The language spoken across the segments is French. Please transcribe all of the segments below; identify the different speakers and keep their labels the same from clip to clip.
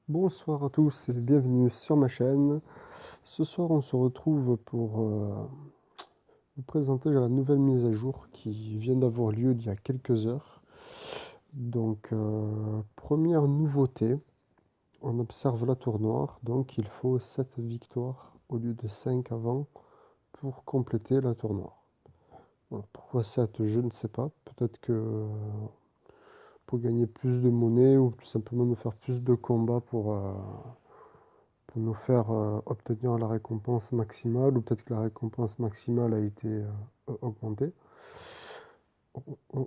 Speaker 1: Bonsoir à tous et bienvenue sur ma chaîne. Ce soir, on se retrouve pour vous présenter la nouvelle mise à jour qui vient d'avoir lieu il y a quelques heures. Donc, première nouveauté, on observe la tour noire, donc il faut 7 victoires au lieu de 5 avant pour compléter la tour noire. Alors, pourquoi 7? Je ne sais pas. Peut-être que pour gagner plus de monnaie ou tout simplement nous faire plus de combats pour nous faire obtenir la récompense maximale, ou peut-être que la récompense maximale a été augmentée. À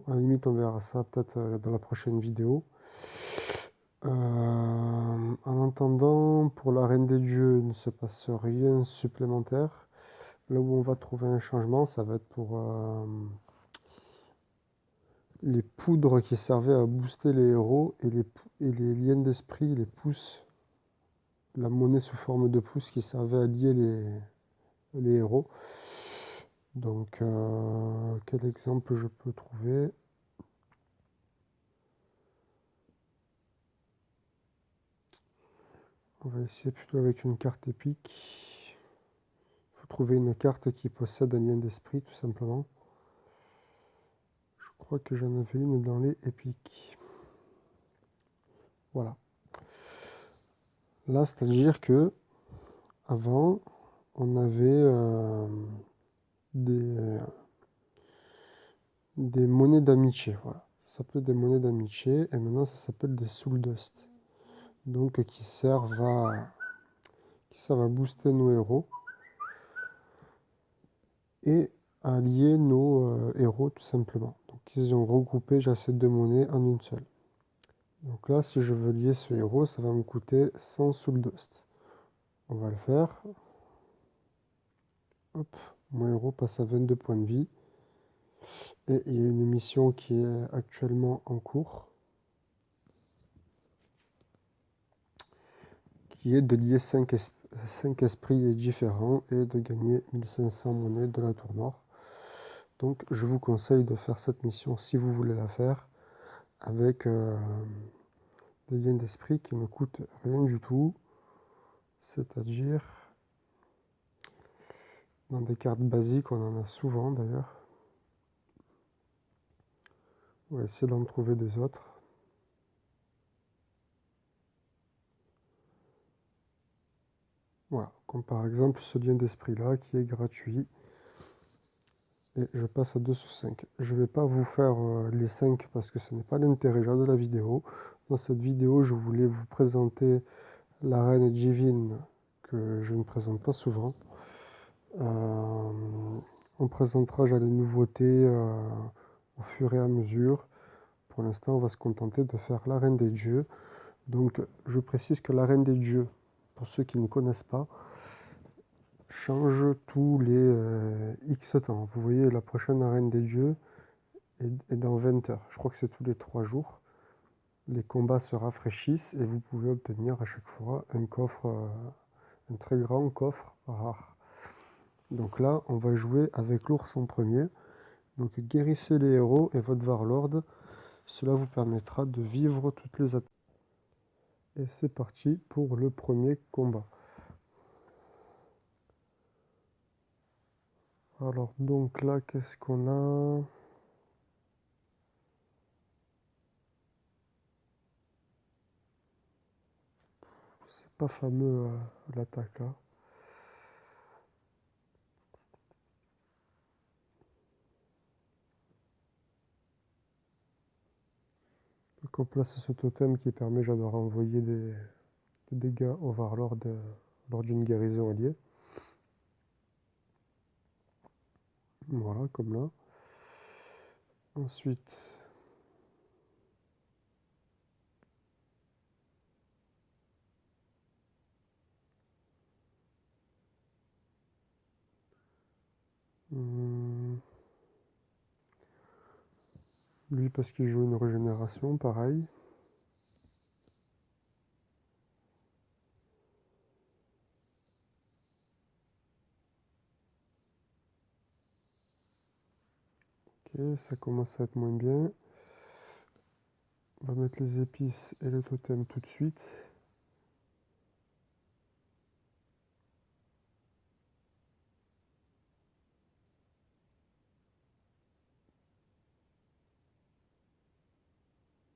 Speaker 1: la limite, on verra ça peut-être dans la prochaine vidéo. En attendant, pour la Reine des Dieux, il ne se passe rien supplémentaire. Là où on va trouver un changement, ça va être pour les poudres qui servaient à booster les héros et les liens d'esprit, les pouces, la monnaie sous forme de pouces qui servait à lier les héros. Donc, quel exemple je peux trouver? On va essayer plutôt avec une carte épique. Il faut trouver une carte qui possède un lien d'esprit, tout simplement. Je crois que j'en avais une dans les épiques. Voilà. Là, c'est-à-dire que avant, on avait des, des monnaies d'amitié. Voilà. Ça s'appelait des monnaies d'amitié et maintenant ça s'appelle des soul dust. Donc qui servent à booster nos héros et à lier nos héros tout simplement. Donc ils ont regroupé ces deux monnaies en une seule. Donc là, si je veux lier ce héros, ça va me coûter 100 soul dust. On va le faire. Hop, mon héros passe à 22 points de vie. Et il y a une mission qui est actuellement en cours, qui est de lier 5 esprits différents et de gagner 1500 monnaies de la tour noire. Donc je vous conseille de faire cette mission si vous voulez la faire avec des liens d'esprit qui ne coûtent rien du tout, c'est-à-dire dans des cartes basiques, on en a souvent d'ailleurs. On va essayer d'en trouver des autres. Voilà, comme par exemple ce lien d'esprit là qui est gratuit. Et je passe à 2 sous 5. Je ne vais pas vous faire les 5 parce que ce n'est pas l'intérêt de la vidéo. Dans cette vidéo, je voulais vous présenter la reine divine que je ne présente pas souvent. On présentera les nouveautés au fur et à mesure. Pour l'instant, on va se contenter de faire la reine des dieux. Donc, je précise que la reine des dieux, pour ceux qui ne connaissent pas, change tous les X temps. Vous voyez, la prochaine reine des dieux est dans 20 heures. Je crois que c'est tous les 3 jours. Les combats se rafraîchissent et vous pouvez obtenir à chaque fois un coffre, un très grand coffre rare. Donc là, on va jouer avec l'ours en premier. Donc guérissez les héros et votre Warlord. Cela vous permettra de vivre toutes les attaques. Et c'est parti pour le premier combat. Alors donc là, qu'est-ce qu'on a? C'est pas fameux l'attaque là. Donc on place ce totem qui permet de renvoyer des dégâts au Warlord lors d'une guérison alliée. Voilà, comme là. Ensuite, lui parce qu'il joue une régénération, pareil. Ok, ça commence à être moins bien. On va mettre les épices et le totem tout de suite.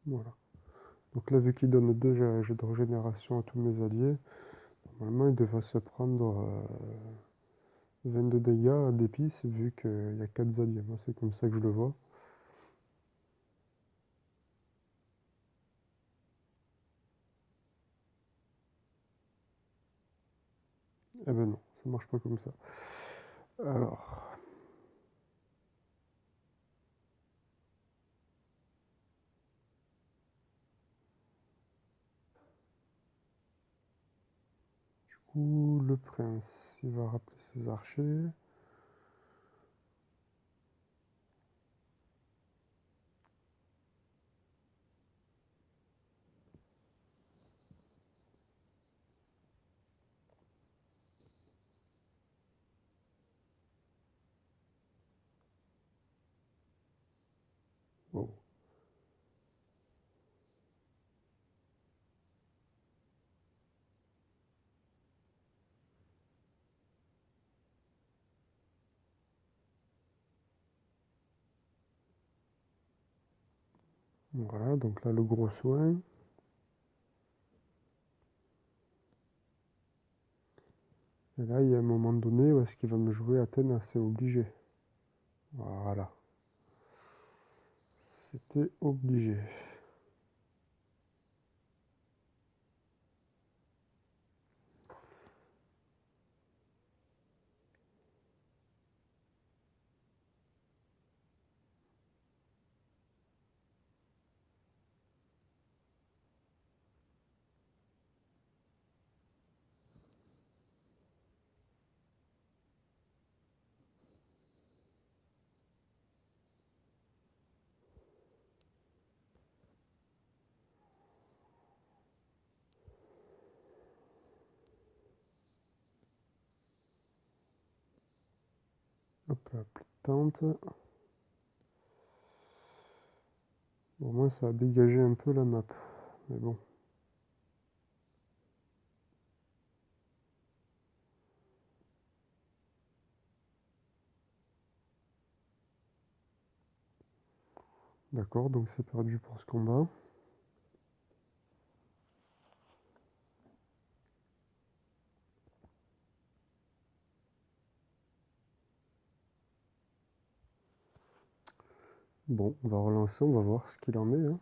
Speaker 1: Voilà. Donc là, vu qu'il donne 2 jets de régénération à tous mes alliés, normalement il devrait se prendre 22 dégâts d'épices vu qu'il y a 4 alliés. Moi, c'est comme ça que je le vois. Eh ben non, ça marche pas comme ça. Alors, du coup, le prince, il va rappeler ses archers. Bon. Voilà, donc là, le gros soin. Et là, il y a un moment donné où est-ce qu'il va me jouer Athènes, c'est obligé. Voilà. C'était obligé. Hop là, plus de tente. Bon, moi, ça a dégagé un peu la map. Mais bon. D'accord, donc c'est perdu pour ce combat. Bon, on va relancer, on va voir ce qu'il en est, hein.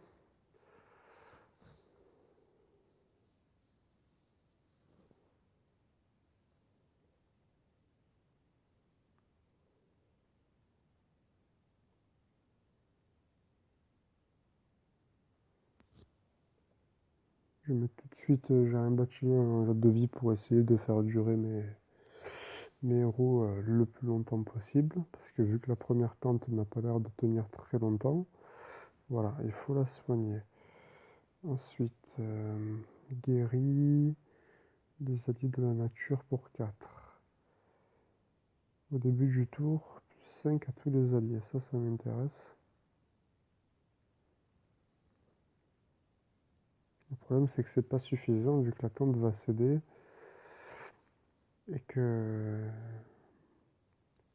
Speaker 1: Je vais mettre tout de suite, j'ai un bâtiment de vie pour essayer de faire durer mes héros le plus longtemps possible. Parce que vu que la première tente n'a pas l'air de tenir très longtemps, voilà, il faut la soigner. Ensuite, guéri, les alliés de la nature pour 4. Au début du tour, plus 5 à tous les alliés, ça m'intéresse. Le problème c'est que c'est pas suffisant vu que la tente va céder et que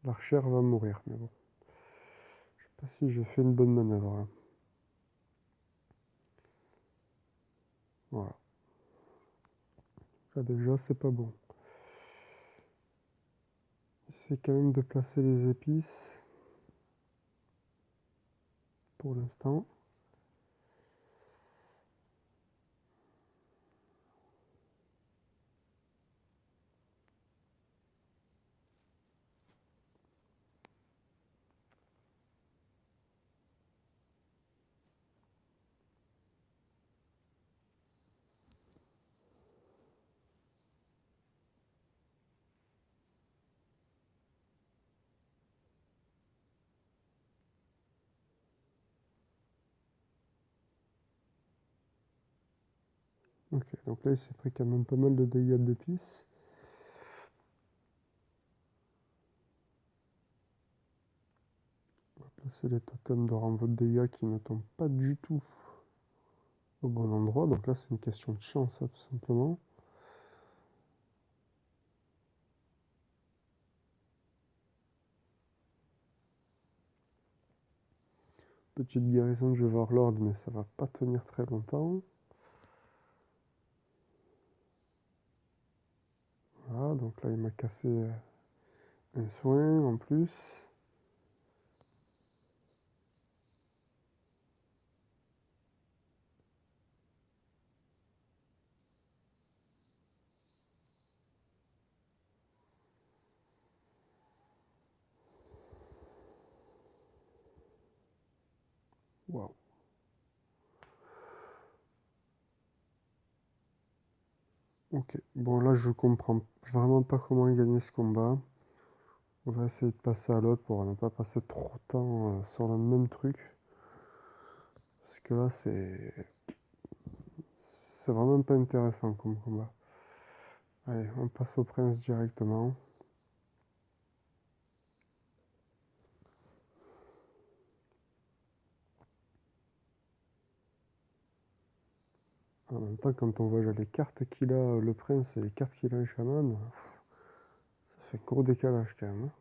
Speaker 1: l'archère va mourir. Mais bon, je sais pas si j'ai fait une bonne manœuvre là. Voilà. Là déjà c'est pas bon. Essayer quand même de placer les épices pour l'instant. Ok, donc là il s'est pris quand même pas mal de dégâts d'épices. On va placer les totems de renvoi de dégâts qui ne tombent pas du tout au bon endroit. Donc là c'est une question de chance, hein, tout simplement. Petite guérison que je vais voir Lord, mais ça va pas tenir très longtemps. Voilà, donc là il m'a cassé un soin en plus. Waouh. Ok, bon là je comprends vraiment pas comment gagner ce combat. On va essayer de passer à l'autre pour ne pas passer trop de temps sur le même truc. Parce que là c'est vraiment pas intéressant comme combat. Allez, on passe au prince directement. En même temps, quand on voit les cartes qu'il a, le prince, et les cartes qu'il a, le chaman, ça fait gros décalage quand même, hein.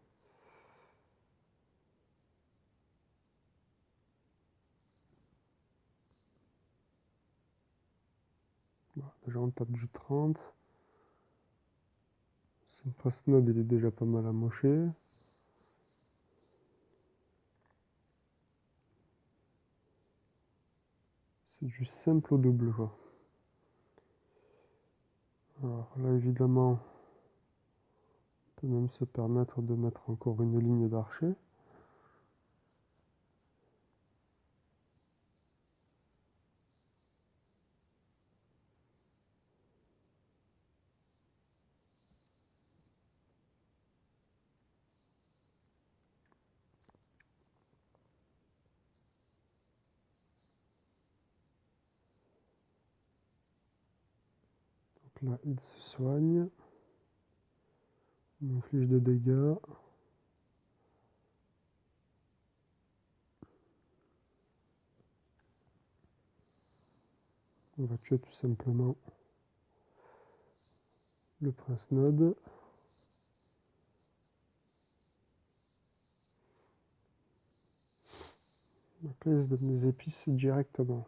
Speaker 1: Bon, déjà, on tape du 30. Son passe-node, il est déjà pas mal amoché. C'est du simple au double, quoi. Alors là, évidemment, on peut même se permettre de mettre encore une ligne d'archer. Donc là, il se soigne. On inflige de dégâts. On va tuer tout simplement le prince node. Donc là, il se donne des épices directement.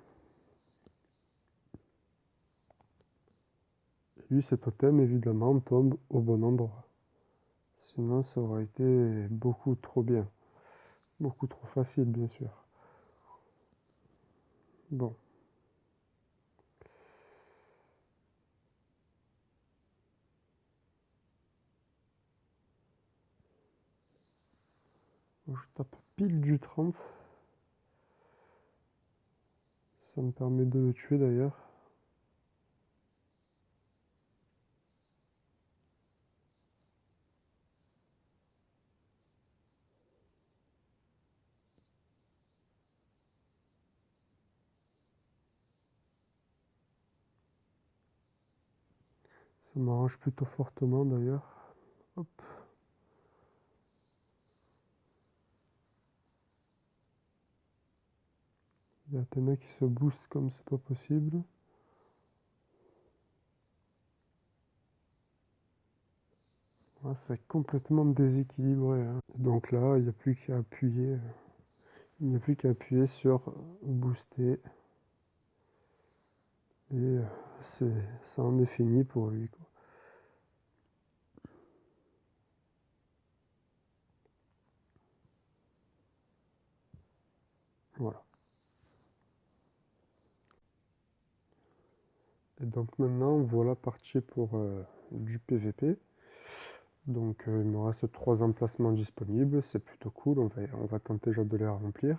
Speaker 1: Et lui, cet totem, évidemment, tombe au bon endroit. Sinon, ça aurait été beaucoup trop bien. Beaucoup trop facile, bien sûr. Bon. Je tape pile du 30. Ça me permet de le tuer d'ailleurs. Ça m'arrange plutôt fortement d'ailleurs. Hop. Il y a Athéna qui se booste comme c'est pas possible. Ah, c'est complètement déséquilibré, hein. Donc là, il n'y a plus qu'à appuyer. Il n'y a plus qu'à appuyer sur booster. Et ça en est fini pour lui, quoi. Voilà. Et donc maintenant, voilà parti pour du PVP. Donc il me reste 3 emplacements disponibles, c'est plutôt cool, on va tenter déjà de les remplir.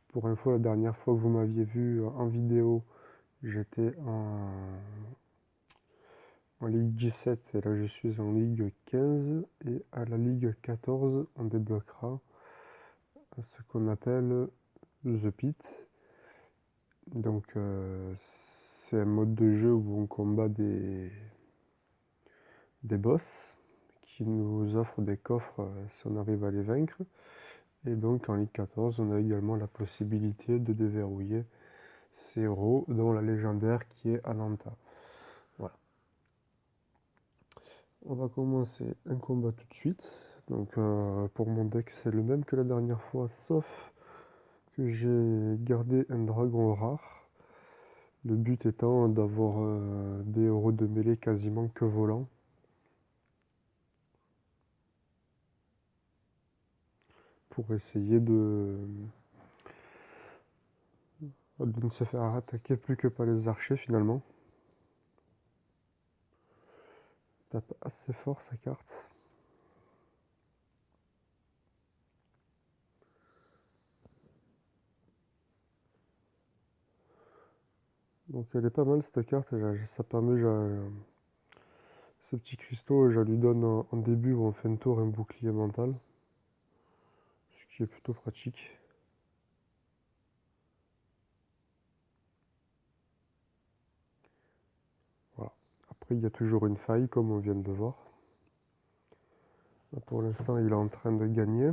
Speaker 1: Pour info, la dernière fois que vous m'aviez vu en vidéo, j'étais en Ligue 17 et là je suis en Ligue 15 et à la Ligue 14 on débloquera ce qu'on appelle The Pit. Donc c'est un mode de jeu où on combat des boss qui nous offrent des coffres si on arrive à les vaincre. Et donc en Ligue 14, on a également la possibilité de déverrouiller ces héros, dont la légendaire qui est Ananta. Voilà. On va commencer un combat tout de suite. Donc pour mon deck, c'est le même que la dernière fois, sauf que j'ai gardé un dragon rare. Le but étant d'avoir des héros de mêlée quasiment que volants. Pour essayer de ne se faire attaquer plus que par les archers finalement. Tape assez fort sa carte. Donc elle est pas mal cette carte, ça permet, ce petit cristaux, je lui donne en début ou en fin de tour un bouclier mental, ce qui est plutôt pratique. Voilà. Après il y a toujours une faille comme on vient de le voir. Là, pour l'instant il est en train de gagner.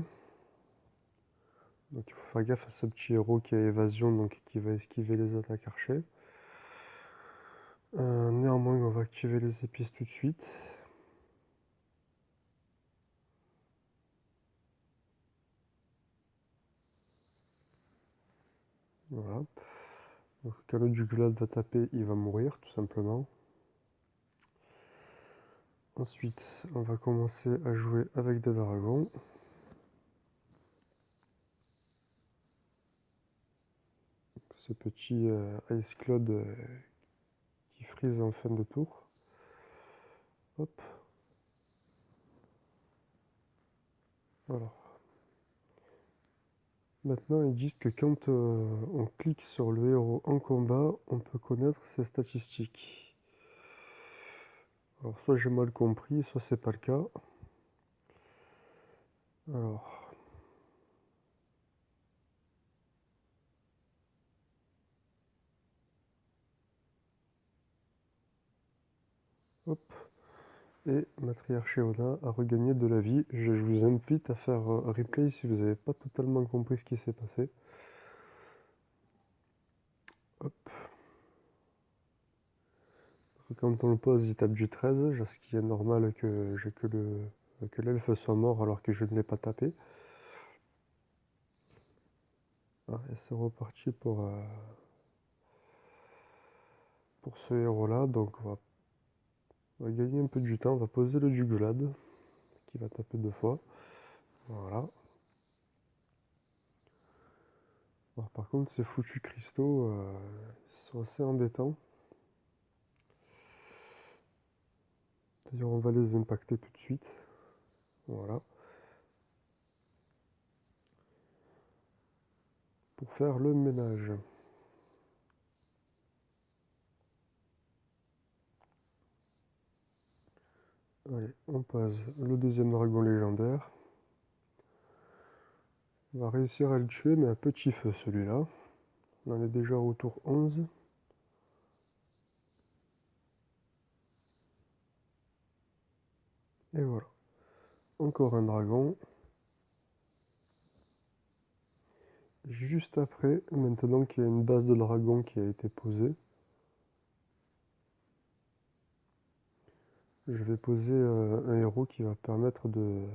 Speaker 1: Donc il faut faire gaffe à ce petit héros qui a évasion, donc qui va esquiver les attaques archers. Néanmoins on va activer les épices tout de suite. Voilà. Donc quand le Jugglad va taper, il va mourir tout simplement. Ensuite, on va commencer à jouer avec des dragons. Ce petit Ice Cloud qui freeze en fin de tour. Hop. Alors. Maintenant, ils disent que quand on clique sur le héros en combat, on peut connaître ses statistiques. Alors, soit j'ai mal compris, soit c'est pas le cas. Alors. Hop. Et Matriarche Eona a regagné de la vie. Je vous invite à faire replay si vous n'avez pas totalement compris ce qui s'est passé. Hop. Quand on le pose, il tape du 13, ce qui est normal que l'elfe soit mort alors que je ne l'ai pas tapé. Ah, et c'est reparti pour ce héros-là. Donc on va gagner un peu du temps. On va poser le Jugglad qui va taper 2 fois. Voilà. Alors, par contre, ces foutus cristaux sont assez embêtants. D'ailleurs, on va les impacter tout de suite. Voilà. Pour faire le ménage. Allez, on pose le deuxième dragon légendaire. On va réussir à le tuer, mais à petit feu celui-là. On en est déjà au tour 11. Et voilà. Encore un dragon. Juste après, maintenant qu'il y a une base de dragon qui a été posée, je vais poser un héros qui va permettre de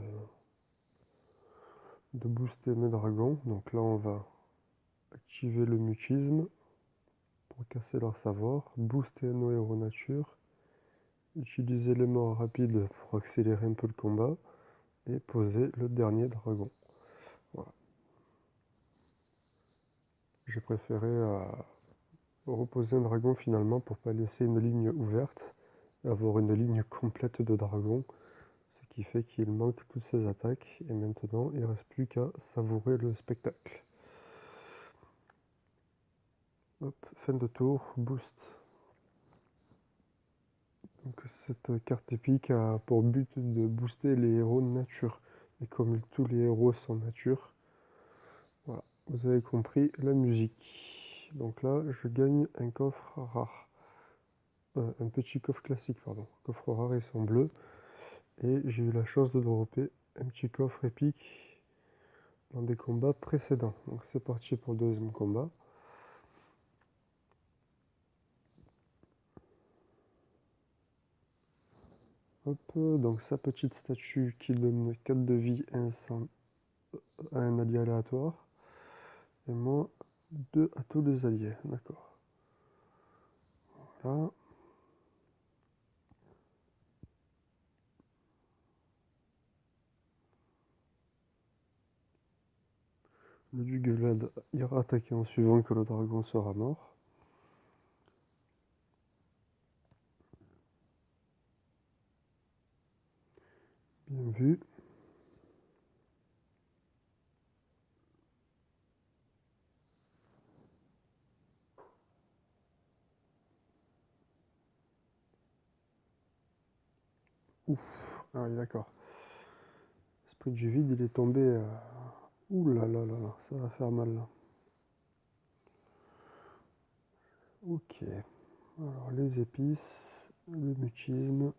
Speaker 1: booster mes dragons. Donc là, on va activer le mutisme pour casser leur savoir, booster nos héros nature, utiliser les morts rapides pour accélérer un peu le combat et poser le dernier dragon. Voilà. J'ai préféré reposer un dragon finalement pour pas laisser une ligne ouverte et avoir une ligne complète de dragons, ce qui fait qu'il manque toutes ses attaques et maintenant il ne reste plus qu'à savourer le spectacle. Hop, fin de tour, boost. Donc cette carte épique a pour but de booster les héros nature. Et comme tous les héros sont nature, voilà, vous avez compris la musique. Donc là, je gagne un coffre rare. Un petit coffre classique, pardon. Coffre rare, ils sont bleus. Et j'ai eu la chance de dropper un petit coffre épique dans des combats précédents. Donc c'est parti pour le deuxième combat. Hop, donc sa petite statue qui donne 4 de vie à un allié aléatoire. Et moi, 2 à tous les alliés. D'accord. Voilà. Le Duguelad ira attaquer en suivant que le dragon sera mort. Bien vu. Ouf. Ah oui, d'accord. Esprit du vide, il est tombé. Ouh là là là là, ça va faire mal là. Ok. Alors, les épices, le mutisme.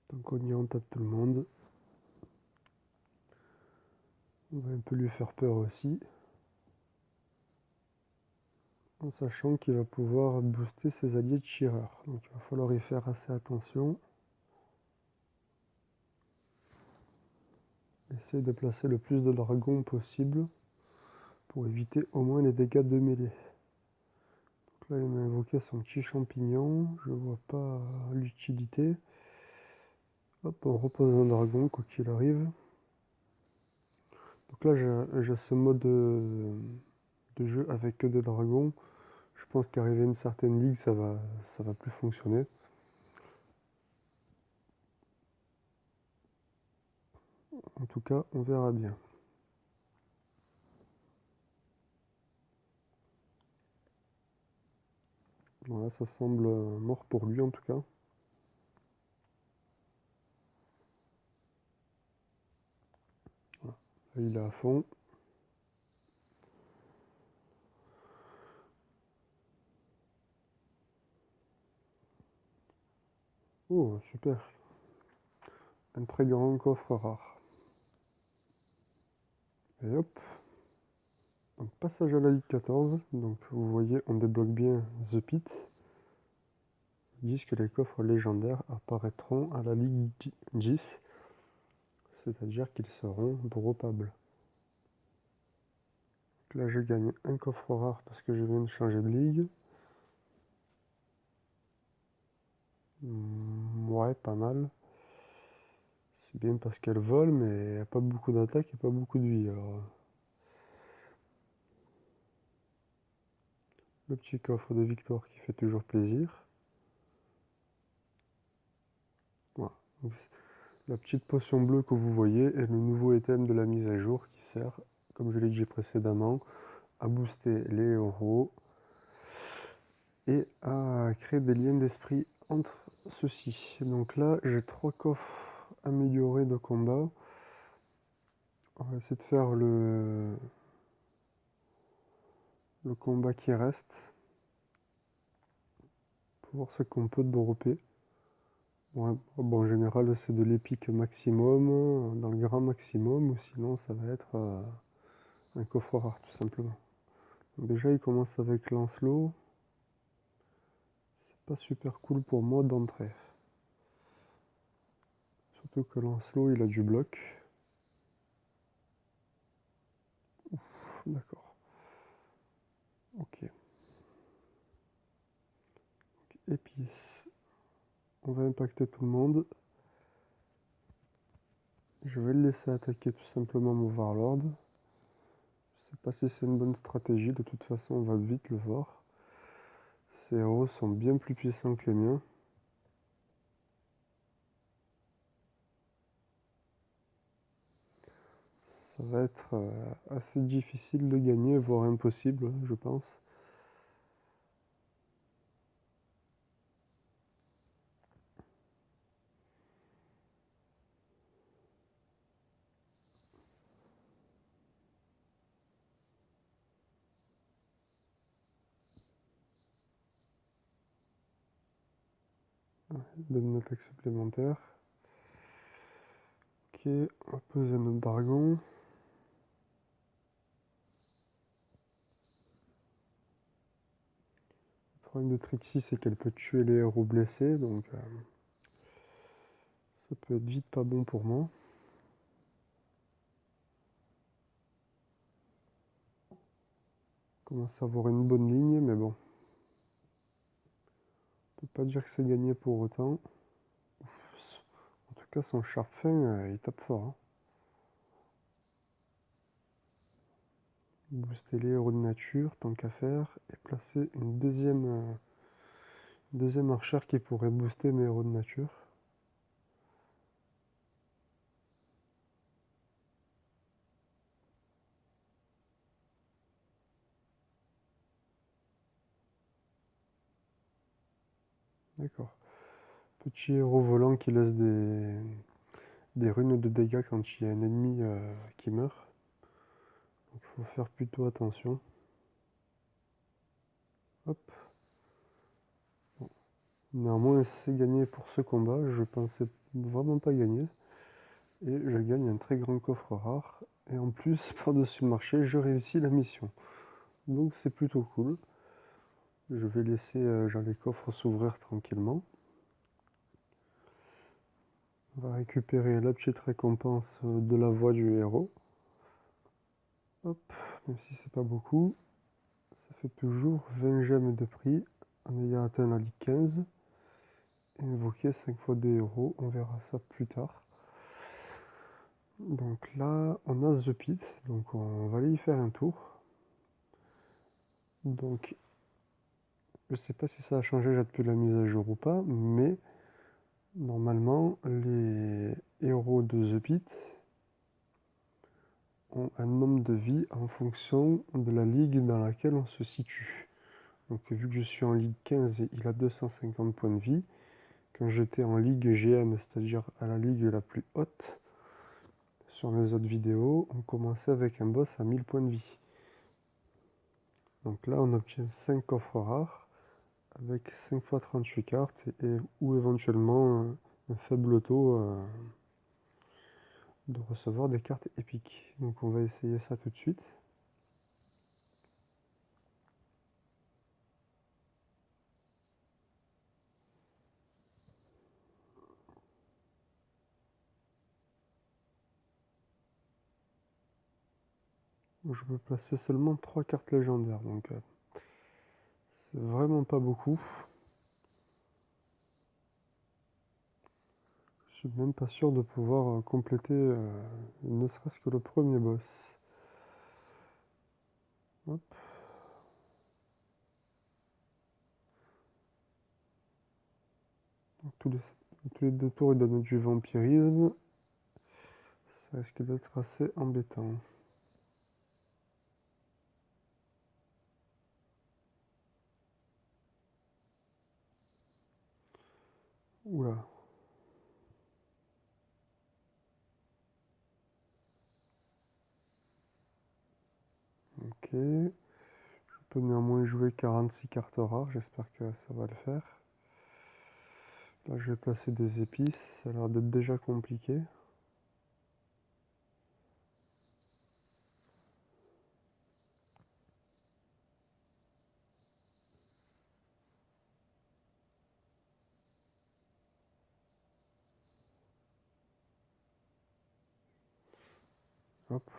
Speaker 1: Donc, on y en tape tout le monde. On va un peu lui faire peur aussi. En sachant qu'il va pouvoir booster ses alliés de tireurs. Donc, il va falloir y faire assez attention. Essayer de placer le plus de dragons possible pour éviter au moins les dégâts de mêlée. Donc là, il m'a invoqué son petit champignon. Je vois pas l'utilité. Hop, on repose un dragon, quoi qu'il arrive. Donc là, j'ai ce mode de jeu avec que des dragons. Je pense qu'arrivé à une certaine ligue, ça va plus fonctionner. En tout cas, on verra bien. Voilà, ça semble mort pour lui en tout cas. Voilà. Là, il est à fond. Oh, super. Un très grand coffre rare. Et hop. Donc, passage à la Ligue 14. Donc, vous voyez, on débloque bien The Pit. Ils disent que les coffres légendaires apparaîtront à la Ligue 10. C'est-à-dire qu'ils seront droppables. Donc là, je gagne un coffre rare parce que je viens de changer de ligue. Ouais, pas mal. C'est bien parce qu'elle vole, mais il n'y a pas beaucoup d'attaque et pas beaucoup de vie. Alors, le petit coffre de victoire qui fait toujours plaisir. Voilà. Donc, la petite potion bleue que vous voyez est le nouveau item de la mise à jour qui sert, comme je l'ai dit précédemment, à booster les héros et à créer des liens d'esprit entre ceux-ci. Donc là, j'ai 3 coffres améliorés de combat. On va essayer de faire le combat qui reste pour voir ce qu'on peut dropper. Ouais, bon, en général, c'est de l'épique maximum, dans le grand maximum, ou sinon, ça va être un coffre rare, tout simplement. Donc déjà, il commence avec Lancelot. C'est pas super cool pour moi d'entrer. Surtout que Lancelot, il a du bloc. D'accord. Ok. Donc, épices. On va impacter tout le monde. Je vais le laisser attaquer tout simplement mon Warlord. Je sais pas si c'est une bonne stratégie, de toute façon on va vite le voir. Ces héros sont bien plus puissants que les miens. Ça va être assez difficile de gagner, voire impossible, je pense. Donne une attaque supplémentaire. Ok, on va poser notre dragon. Le problème de Trixie, c'est qu'elle peut tuer les héros blessés, donc ça peut être vite pas bon pour moi. commence à avoir une bonne ligne, mais bon. On peut pas dire que c'est gagné pour autant. En tout cas, son sharp fin, il tape fort, hein. Booster les héros de nature, tant qu'à faire, et placer une deuxième archère qui pourrait booster mes héros de nature. D'accord. Petit héros volant qui laisse des runes de dégâts quand il y a un ennemi qui meurt. Donc il faut faire plutôt attention. Hop. Bon. Néanmoins, c'est gagné pour ce combat. Je pensais vraiment pas gagner. Et je gagne un très grand coffre rare. Et en plus, par-dessus le marché, je réussis la mission. Donc c'est plutôt cool. Je vais laisser les coffres s'ouvrir tranquillement. On va récupérer la petite récompense de la voix du héros. Hop, même si c'est pas beaucoup. Ça fait toujours 20 gemmes de prix en ayant atteint la Ligue 15. Et invoquer 5 fois des héros, on verra ça plus tard. Donc là, on a The Pit, donc on va aller y faire un tour. Donc, je sais pas si ça a changé depuis la mise à jour ou pas, mais normalement, les héros de The Pit ont un nombre de vie en fonction de la ligue dans laquelle on se situe. Donc vu que je suis en Ligue 15, il a 250 points de vie. Quand j'étais en Ligue GM, c'est-à-dire à la ligue la plus haute, sur mes autres vidéos, on commençait avec un boss à 1000 points de vie. Donc là, on obtient 5 coffres rares avec 5 fois 38 cartes ou éventuellement un faible taux de recevoir des cartes épiques. Donc on va essayer ça tout de suite. Je peux placer seulement 3 cartes légendaires, donc c'est vraiment pas beaucoup. Je suis même pas sûr de pouvoir compléter ne serait-ce que le premier boss. Hop. Donc, tous les 2 tours, il donne du vampirisme. Ça risque d'être assez embêtant. Oula. Ok. Je peux néanmoins jouer 46 cartes rares. J'espère que ça va le faire. Là, je vais placer des épices. Ça a l'air d'être déjà compliqué. Hop.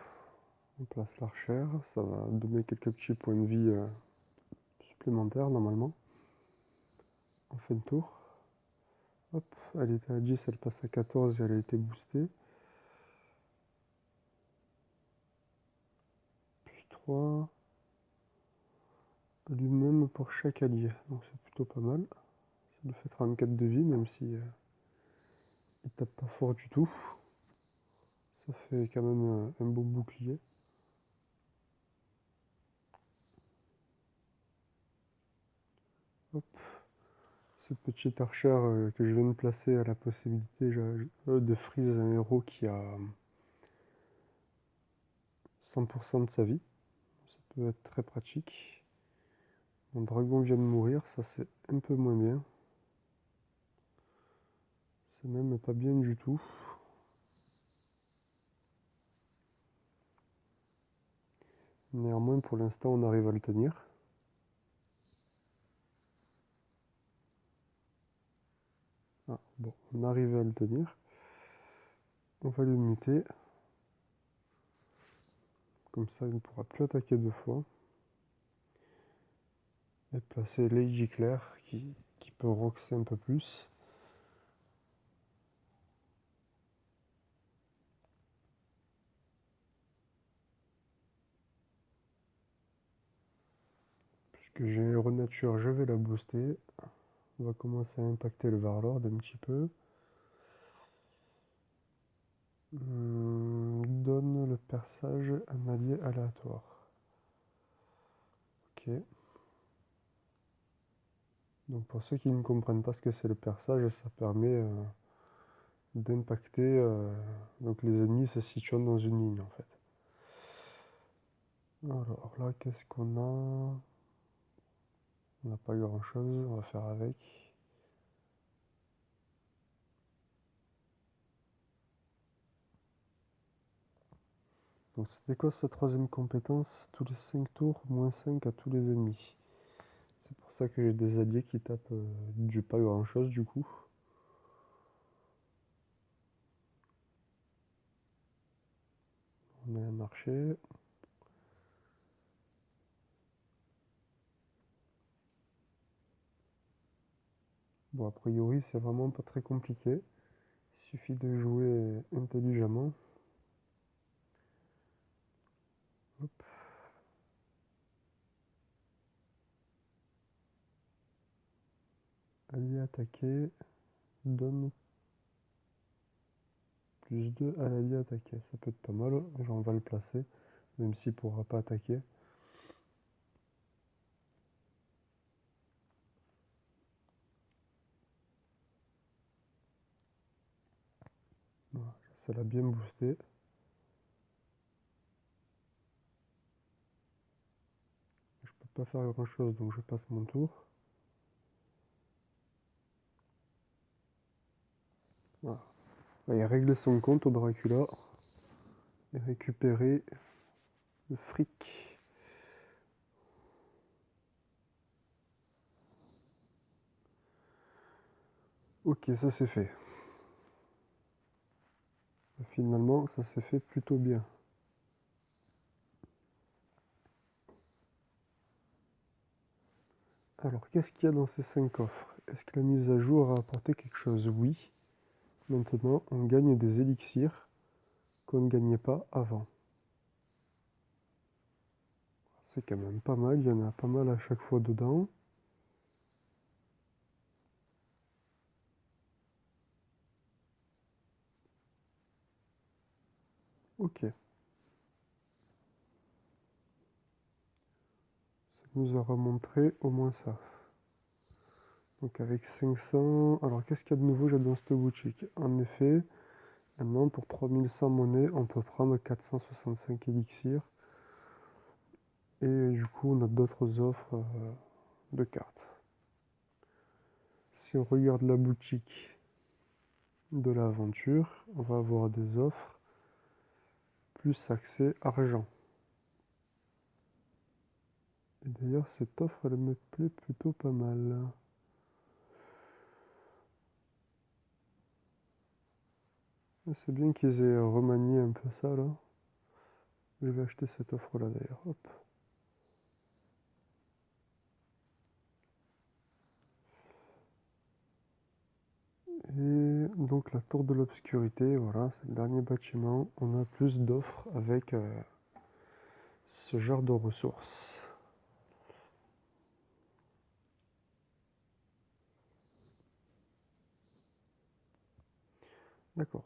Speaker 1: On place l'archère. Ça va donner quelques petits points de vie supplémentaires normalement. En fin de tour. Hop. Elle était à 10, elle passe à 14 et elle a été boostée. Plus 3. Lui-même pour chaque allié. Donc c'est plutôt pas mal. Ça lui fait 34 de vie, même si il tape pas fort du tout. Ça fait quand même un beau bouclier. Hop. Cette petite archère que je viens de placer a la possibilité de freeze un héros qui a 100% de sa vie. Ça peut être très pratique. Mon dragon vient de mourir, ça c'est un peu moins bien. C'est même pas bien du tout. Néanmoins, pour l'instant, on arrive à le tenir. Ah, bon, on arrive à le tenir. On va le muter. Comme ça, il ne pourra plus attaquer 2 fois. Et placer Lady Claire qui peut roxer un peu plus. Puisque j'ai une renature, je vais la booster. On va commencer à impacter le Warlord un petit peu. Donne le perçage à un allié aléatoire. Ok. Donc pour ceux qui ne comprennent pas ce que c'est le perçage, ça permet d'impacter donc les ennemis se situant dans une ligne en fait. Alors là, qu'est-ce qu'on a? On n'a pas grand chose, on va faire avec. Donc ça décoche sa troisième compétence, tous les 5 tours, moins 5 à tous les ennemis. C'est pour ça que j'ai des alliés qui tapent du pas grand chose du coup. On a un marché. Bon, a priori, c'est vraiment pas très compliqué. Il suffit de jouer intelligemment. Hop. Allié attaqué, donne plus 2 à l'allié attaqué. Ça peut être pas mal, on va le placer, même s'il ne pourra pas attaquer. Voilà, ça l'a bien boosté. Je peux pas faire grand chose, donc je passe mon tour. Voilà. Et régler son compte au Dracula et récupérer le fric. Ok, ça c'est fait. Finalement, ça s'est fait plutôt bien. Alors, qu'est-ce qu'il y a dans ces 5 coffres? Est-ce que la mise à jour a apporté quelque chose? Oui. Maintenant, on gagne des élixirs qu'on ne gagnait pas avant. C'est quand même pas mal, il y en a pas mal à chaque fois dedans. Ok. Ça nous aura montré au moins ça. Donc avec 500... Alors qu'est-ce qu'il y a de nouveau dans cette boutique? En effet, maintenant pour 3100 monnaies, on peut prendre 465 élixirs. Et du coup, on a d'autres offres de cartes. Si on regarde la boutique de l'aventure, on va avoir des offres plus accès argent. Et d'ailleurs, cette offre, elle me plaît plutôt pas mal. C'est bien qu'ils aient remanié un peu ça là. Je vais acheter cette offre là d'ailleurs. Hop. Et donc la tour de l'obscurité, voilà, c'est le dernier bâtiment. On a plus d'offres avec ce genre de ressources. D'accord.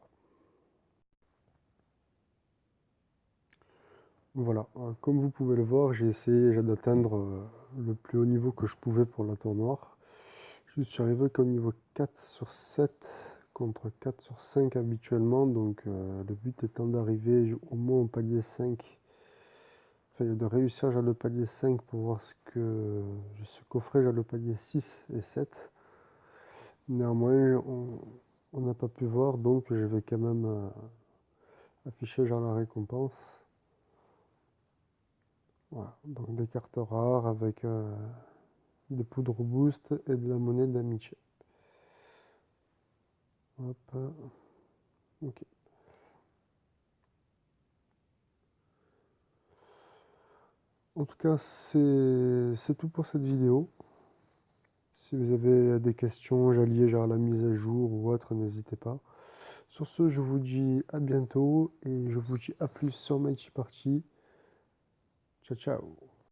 Speaker 1: Voilà, comme vous pouvez le voir, j'ai essayé d'atteindre le plus haut niveau que je pouvais pour la tour noire. Je suis arrivé qu'au niveau 4 sur 7 contre 4 sur 5 habituellement, donc le but étant d'arriver au moins au palier 5. Enfin, de réussir déjà le palier 5 pour voir ce qu'offrait déjà le palier 6 et 7. Néanmoins, on n'a pas pu voir, donc je vais quand même afficher genre la récompense. Voilà, donc des cartes rares avec des poudres boost et de la monnaie d'amitié. Hop, ok. En tout cas, c'est tout pour cette vidéo. Si vous avez des questions liées genre à la mise à jour ou autre, n'hésitez pas. Sur ce, je vous dis à bientôt et je vous dis à plus sur Mighty Party. Ciao, ciao.